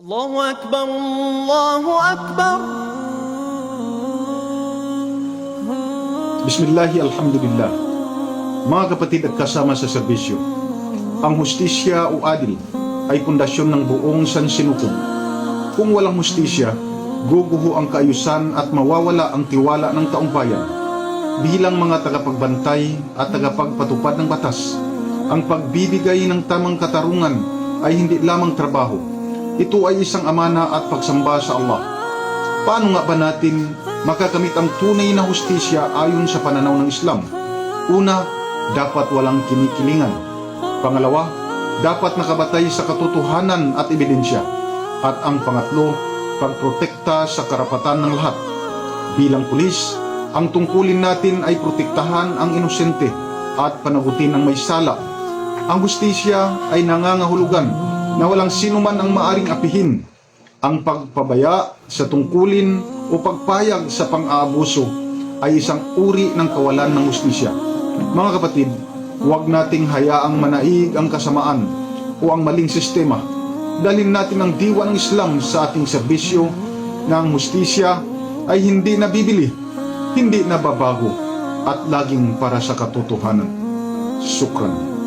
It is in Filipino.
Allahu Akbar, Allahu Akbar. Bismillahi, alhamdulillah. Mga kapatid at kasama sa serbisyo, ang hustisya o adil ay pundasyon ng buong sansinukob. Kung walang hustisya, guguho ang kaayusan at mawawala ang tiwala ng taong bayan. Bilang mga tagapagbantay at tagapagpatupad ng batas, ang pagbibigay ng tamang katarungan ay hindi lamang trabaho. Ito ay isang amana at pagsamba sa Allah. Paano nga ba natin makakamit ang tunay na hustisya ayon sa pananaw ng Islam? Una, dapat walang kinikilingan. Pangalawa, dapat nakabatay sa katotohanan at ebidensya. At ang pangatlo, pagprotekta sa karapatan ng lahat. Bilang pulis, ang tungkulin natin ay protektahan ang inosente at panagutin ang may sala. Ang hustisya ay nangangahulugan na walang sino man ang maaring apihin. Ang pagpabaya sa tungkulin o pagpayag sa pang-aabuso ay isang uri ng kawalan ng hustisya. Mga kapatid, huwag nating hayaang manaig ang kasamaan o ang maling sistema. Dalhin natin ang diwa ng Islam sa ating serbisyo na ang hustisya ay hindi nabibili, hindi nababago at laging para sa katotohanan. Shukran.